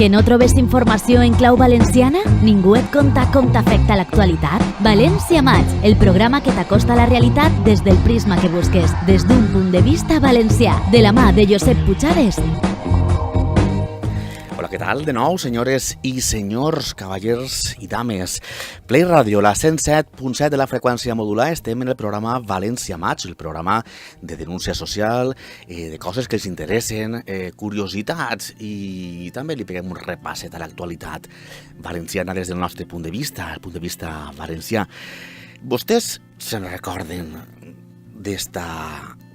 Que no trobes informació en clau valenciana? Ningú et conta com t'afecta l'actualitat? València Maig, el programa que t'acosta a la realitat des del prisma que busques, des d'un punt de vista valencià, de la mà de Josep Puigades. Hola, què tal? De nou, senyores i senyors, cavallers i dames. Play Radio, la 107.7 de la freqüència modular, estem en el programa València Maig, el programa de denúncia social, de coses que els interessen, curiositats, i també li peguem un repasset a l'actualitat valenciana des del nostre punt de vista, el punt de vista valencià. Vostès se'n recorden d'esta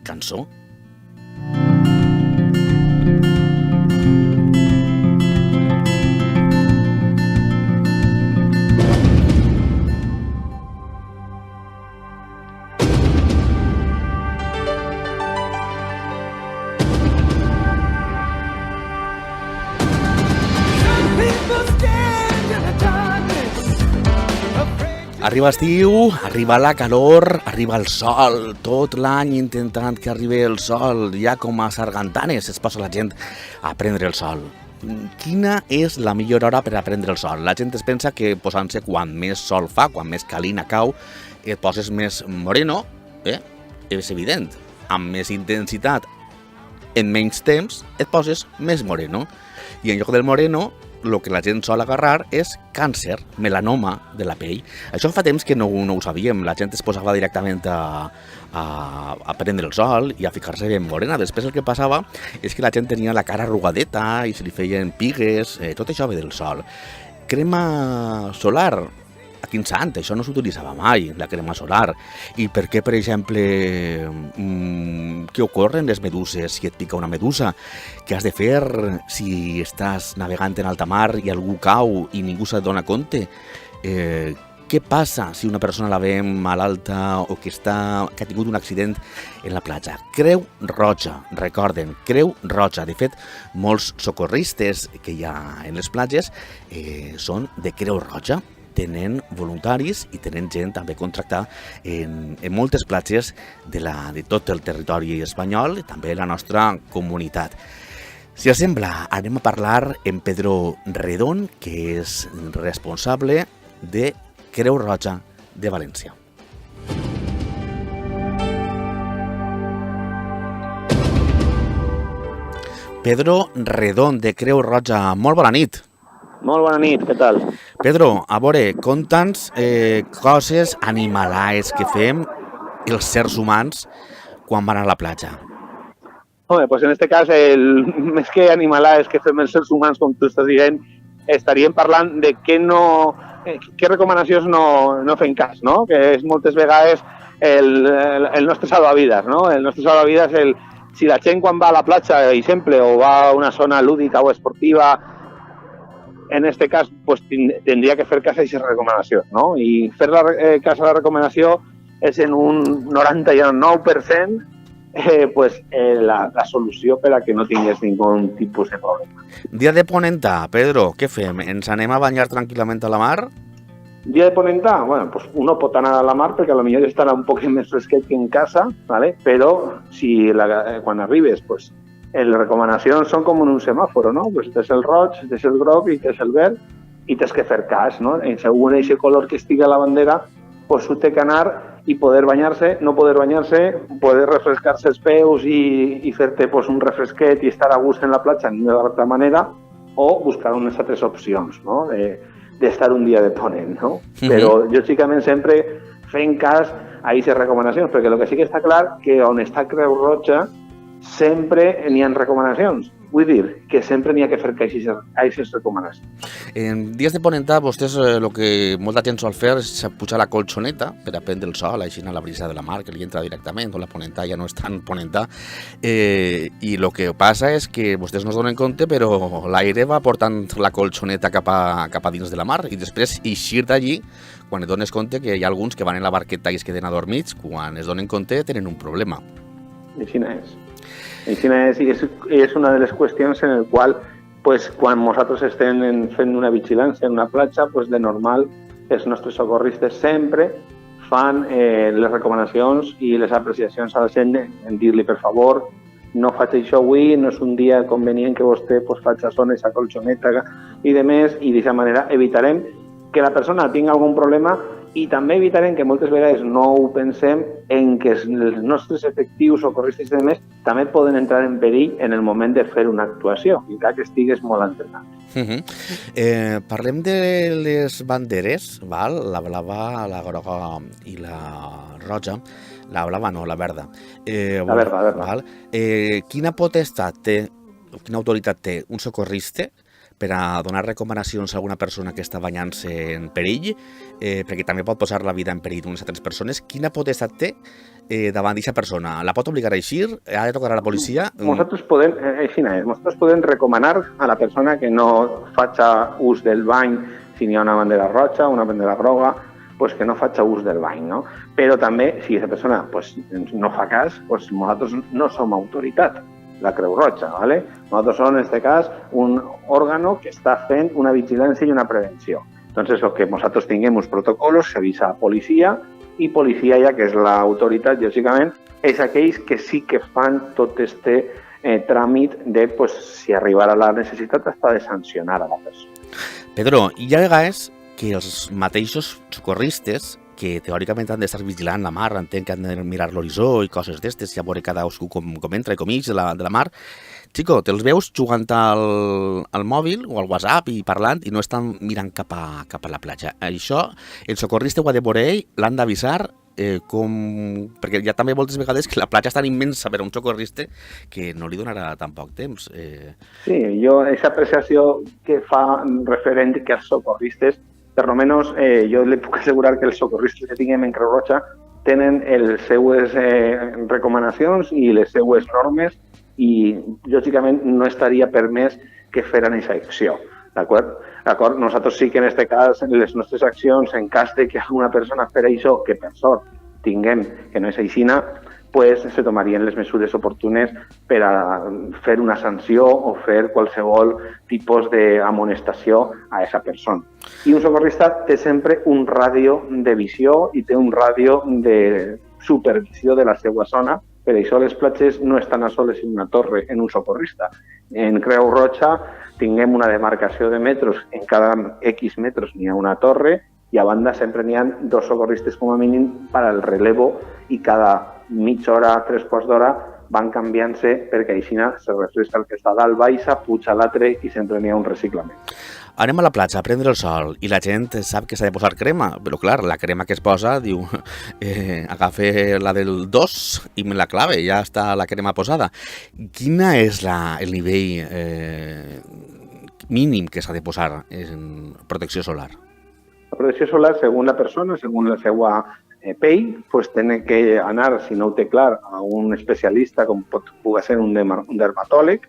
cançó? Arriba estiu, arriba la calor, arriba el sol, tot l'any intentant que arribi el sol, ja com a sargantanes es posa la gent a prendre el sol. Quina és la millor hora per a prendre el sol? La gent es pensa que posant-se quan més sol fa, quan més calina cau, et poses més moreno, és evident, amb més intensitat, en menys temps, et poses més moreno. I en lloc del moreno, el que la gent sol agarrar és càncer, melanoma de la pell. Això fa temps que no ho sabíem, la gent es posava directament a prendre el sol i a ficar-se ben morena. Després el que passava és que la gent tenia la cara arrugadeta i se li feien pigues, tot això ve del sol. Crema solar, a quin sant? Això no s'utilitzava mai, la crema solar. I per què, per exemple, què ocorre en les meduses si et pica una medusa? Què has de fer si estàs navegant en alta mar i algú cau i ningú se'n dona compte? Què passa si una persona la veiem malalta o que ha tingut un accident en la platja? Creu Roja, recorden, Creu Roja. De fet, molts socorristes que hi ha en les platges són de Creu Roja. Tenen voluntaris i tenen gent també contractada en moltes platges de tot el territori espanyol i també la nostra comunitat. Si us sembla, anem a parlar amb Pedro Redón, que és responsable de Creu Roja de València. Pedro Redón, de Creu Roja, molt bona nit. Molt bona nit, què tal? Pedro, a veure, conta'ns coses animalades que fem els sers humans quan van a la platja. Home, pues en este cas, més que animalades que fem els sers humans, com tu estàs dient, estaríem parlant de què recomanacions no fem cas, no? Que és moltes vegades el nostre salvavides, no? El nostre salvavides, si la gent quan va a la platja, per exemple, o va a una zona lúdica o esportiva, en este cas, pues, tendría que fer cas a aquestes recomanacions, no? I fer cas a la recomanació és en un 99% la solució per a que no tingués ningun tipus de problema. Dia de ponentar, Pedro, què fem? Ens anem a banyar tranquil·lament a la mar? Dia de ponentar? Bueno, pues uno pot anar a la mar perquè potser estarà un poc més fresquet que en casa, ¿vale? Però si quan arribes, pues, les recomanacions són com en un semàforo, no? Pues tens el roig, tens el groc i tens el verd i tens que fer cas, no? Segons aquest color que estigui a la bandera, pues té que anar i poder banyar-se, no poder banyar-se, poder refrescar-se els peus i fer-te pues, un refresquet i estar a gust en la platja d'altra manera o buscar unes altres opcions, no? D'estar un dia de ponent, no? Però lògicament sempre fent cas a aquestes recomanacions, perquè el que sí que està clar que on està Creu Roja sempre n'hi ha recomanacions. Vull dir que sempre n'hi ha que fer cas a aquestes recomanacions. En dies de ponentar, vostès el que molta gent sol fer és pujar la colxoneta per a prendre el sol, així a la brisa de la mar, que li entra directament, on la ponentar ja no és tan ponentar. I el que passa és que vostès no es donen compte, però l'aire va portant la colxoneta cap a dins de la mar i després eixir d'allí, quan et dones compte que hi ha alguns que van en la barqueta i es queden adormits, quan es donen compte tenen un problema. Així és. I és una de les qüestions en el qual, pues, quan nosaltres estem fent una vigilància en una platja, pues, de normal els nostres socorristes sempre fan les recomanacions i les apreciacions a la gent en dir-li, per favor, no faig això avui, no és un dia convenient que vostè pues, faci zona, esa colchoneta i de més, i d'aquesta manera evitarem que la persona tingui algun problema i també evitarem que moltes vegades no ho pensem en que els nostres efectius socorristes i demés també poden entrar en perill en el moment de fer una actuació, encara que estigues molt entrenat. Parlem de les banderes, val? La blava, la groga i la roja. La blava no, la verda. La verda. Val? Quina potestat té, quina autoritat té un socorrista per a donar recomanacions a alguna persona que està banyant-se en perill, perquè també pot posar la vida en perill d'unes altres persones? Quina potestat té davant d'aquesta persona? La pot obligar a eixir? Ha de tocar a la policia? Nosaltres podem recomanar a la persona que no faci ús del bany si n'hi ha una bandera roja, una bandera groga, pues que no faci ús del bany, no? Però també, si aquesta persona pues, no fa cas, pues nosaltres no som autoritat, la Creu Roja, ¿vale? Nosaltres som, en aquest cas, un òrgano que està fent una vigilància i una prevenció. Entonces, el que nosaltres tinguem uns protocols, s'avisa a policia, i policia, ja que és l'autoritat, lògicament, és aquells que sí que fan tot este tràmit de, pues, si arribarà la necessitat, hasta de sancionar a la persona. Pedro, hi ha vegades que els mateixos socorristes que teòricament han d'estar vigilant la mar, entenc que han de mirar l'horitzó i coses d'estes, i a veure cadascú com entra i com ix de la mar. Xico, te'ls veus jugant al mòbil o al WhatsApp i parlant i no estan mirant cap a la platja. Això, el socorrista ho ha de veure ell, l'han d'avisar, perquè hi ha també moltes vegades que la platja és tan immensa per a un socorrista que no li donarà tan poc temps. Sí, jo, aquesta apreciació que fa referent que els socorristes, per almenys jo li puc assegurar que els socorristes que tinguem en Creu Roja tenen les seues recomanacions i les seues normes i, lògicament, no estaria permès que feren aquesta acció. D'acord? Nosaltres sí que en aquest cas, les nostres accions, en cas de que alguna persona fera això, que per sort tinguem que no és aixina, pues se tomarien les mesures oportunes per a fer una sanció o fer qualsevol tipus d'amonestació a aquesta persona. I un socorrista té sempre un ràdio de visió i té un ràdio de supervisió de la seva zona. Per això les platges no estan a soles en una torre, en un socorrista. En Creu Roja tinguem una demarcació de metros, en cada X metres n'hi ha una torre i a banda sempre n'hi ha dos socorristes com a mínim per al relevo i cada mitja hora, 3/4 d'hora van canviant-se perquè així se refresca el que està dalt, baixa, puja l'altre i sempre n'hi ha un reciclament. Anem a la platja a prendre el sol i la gent sap que s'ha de posar crema, però clar, la crema que es posa diu agafe la del 2 i me la clave, ja està la crema posada. Quina és el nivell mínim que s'ha de posar en protecció solar? La protecció solar, segons la persona, segons la seva pell, pues tiene que anar, si no ho té clar, a un especialista com pugui ser un dermatòleg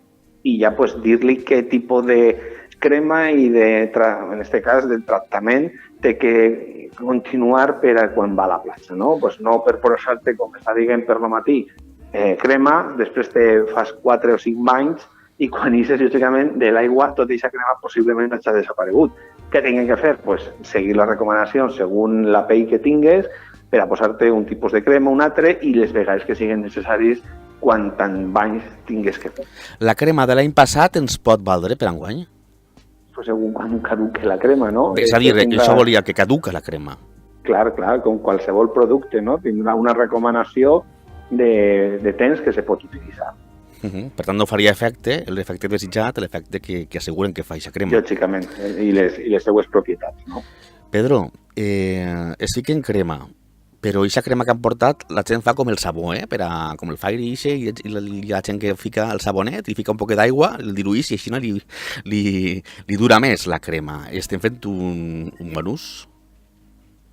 i ja pues, dir-li què tipus de crema i en aquest cas de tractament té que continuar per a quan va a la platja, no? Pues no per posar-te, com està dient per lo matí, crema, després te fas 4 o 5 banys i quan ixes, lògicament, de l'aigua, tota aquesta crema possiblement hagi desaparegut. Què tinguem que fer? Pues seguir les recomanacions segons la pell que tingues per a posar-te un tipus de crema o un altre i les vegades que siguin necessaris quan tant banys tingues que fer. La crema de l'any passat ens pot valdre per enguany? Pues segons quan caduque la crema, no? És a dir, això volia que caduca la crema. Clar, com qualsevol producte, no? Tindrà una recomanació de temps que se pot utilitzar. Per tant, no faria efecte, l'efecte desitjat, l'efecte que asseguren que fa aquesta crema. Lògicament, i les seues propietats, no? Pedro, es fiquen crema, però aquesta crema que han portat la gent fa com el sabó, com el Fairy i la gent que fica el sabonet i fica un poc d'aigua, el diluïx i així no li dura més la crema. Estem fent un bon ús?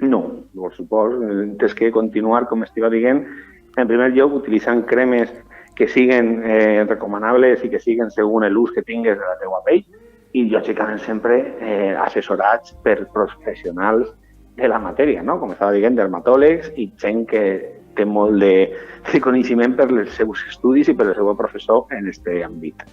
No, per supost. Tens que continuar, com estic dient, en primer lloc utilitzant cremes que siguin recomanables i que siguin segons l'ús que tingues de la teva pell i, lògicament, sempre assessorats per professionals de la matèria, no? Com estava dient, dermatòlegs i gent que té molt de coneixement per els seus estudis i per el seu professor en aquest àmbit.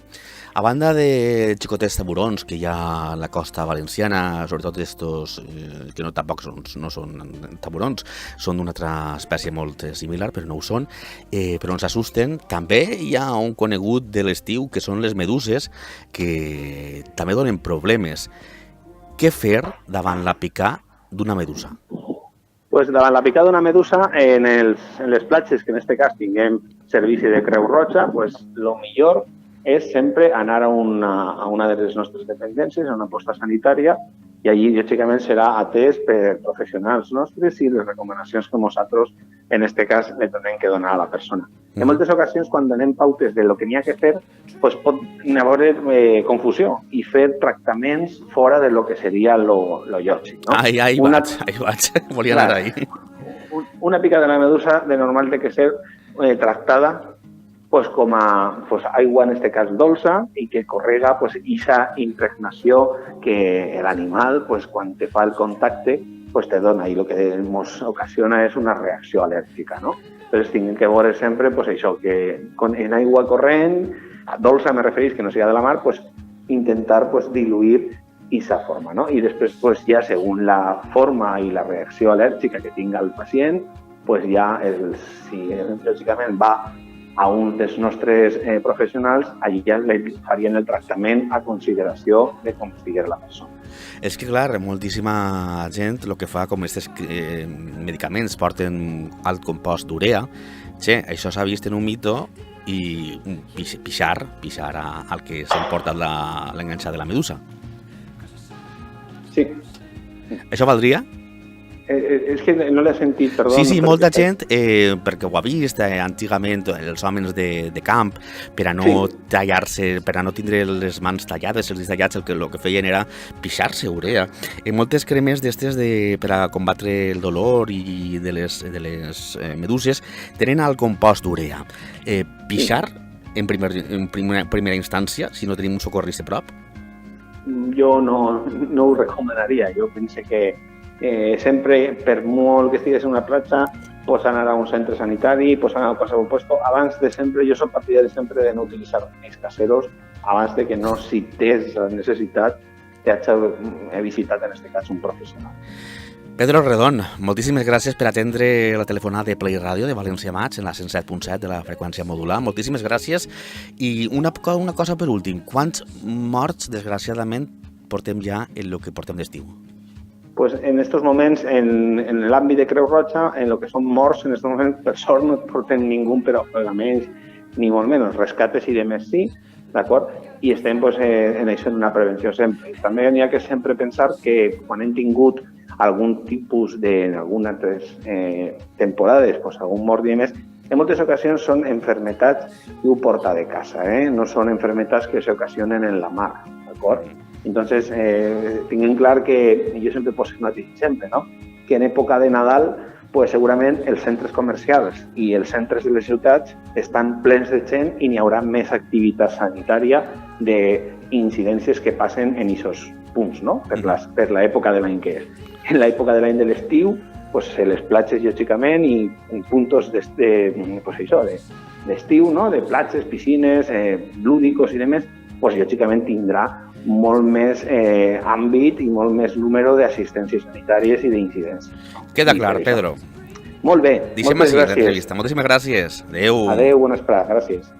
A banda de xicotets taburons que hi ha a la costa valenciana, sobretot estos que tampoc no són taburons, són d'una altra espècie molt similar, però no ho són, però ens assusten, també hi ha un conegut de l'estiu que són les meduses, que també donen problemes. Què fer davant la picar d'una medusa? Pues davant la picada d'una medusa, en les platges, que en aquest cas tinguem servici de Creu Roja, pues lo millor és sempre anar a una de les nostres dependències, a una posta sanitària, i allí, lògicament, serà atès per professionals nostres i les recomanacions que nosaltres, en aquest cas, li tenim que donar a la persona. En moltes ocasions, quan donem pautes de lo que n'hi ha que fer, pues pot haver confusió i fer tractaments fora de lo que seria lo lògic. No? Ahí vaig. Volia anar ahí. Una picada de la medusa de normal té que ser tractada pues com a aigua, en aquest cas dolça, i que correga aquesta impregnació que l'animal, quan te fa el contacte, te dona, i el que ens ocasiona és una reacció al·lèrgica, no? Però tinguem que veure sempre això, que en aigua corrent, dolça me referís, que no sigui de la mar, intentar diluir aquesta forma, no? I després, ja segons la forma i la reacció al·lèrgica que tinga el pacient, ja, si lògicament va a un dels nostres professionals, allí ja li farien el tractament a consideració de com estigui la persona. És que, clar, moltíssima gent el que fa, com aquests medicaments porten alt compost d'urea, això s'ha vist en un mito i pixar al que s'ha portat l'enganxa de la medusa. Sí. Això valdria? És que no l'he sentit, perdó. Sí, molta gent, perquè ho ha vist antigament els homes de camp, per a no tallar-se, per a no tindre les mans tallades, els dits tallats, el que feien era pixar-se urea. Moltes cremes d'estes per a combatre el dolor i de les meduses tenen el compost d'urea. Pixar en primera instància, si no tenim un socorrista a prop? Jo no ho recomanaria. Jo penso que sempre, per molt que estigués en una platja, pots anar a un centre sanitari, pots anar a qualsevol puesto. Abans de sempre, jo soc partidari sempre de no utilitzar remeis caseros, abans de que no, si tens la necessitat, t'hagi visitat, en aquest cas, un professional. Pedro Redón, moltíssimes gràcies per atendre la telefonada de Play Radio de València Maig en la 107.7 de la freqüència modular. Moltíssimes gràcies. I una cosa per últim, quants morts, desgraciadament, portem ja en el que portem d'estiu? Pues en estos moments, en l'àmbit de Creu Roja, en el que són morts, en estos moments, per sort no portem ningú, però almenys, ni molt menys, rescates i demés sí, d'acord? I estem en això, en una prevenció sempre. També n'hi ha que sempre pensar que quan hem tingut algun tipus en algunes altres temporades, algun mort i demés, en moltes ocasions són enfermetats que ho porta de casa, no són enfermetats que s'ocasionen en la mar, d'acord? Entonces, tinguem clar que, jo sempre poso un exemple, no? Que en època de Nadal, segurament els centres comercials i els centres de les ciutats estan plens de gent i n'hi haurà més activitat sanitària d'incidències que passen en aquests punts, no? Per l'època de l'any que és. En l'època de l'any de l'estiu, les platges, lògicament, i puntos d'estiu, no? De platges, piscines, lúdicos i demés, lògicament tindrà molt més àmbit i molt més número d'assistències sanitàries i d'incidències. Queda clar, Pedro. Molt bé, moltes gràcies. Moltíssimes gràcies. Adéu. Adéu, bona vesprada, gràcies.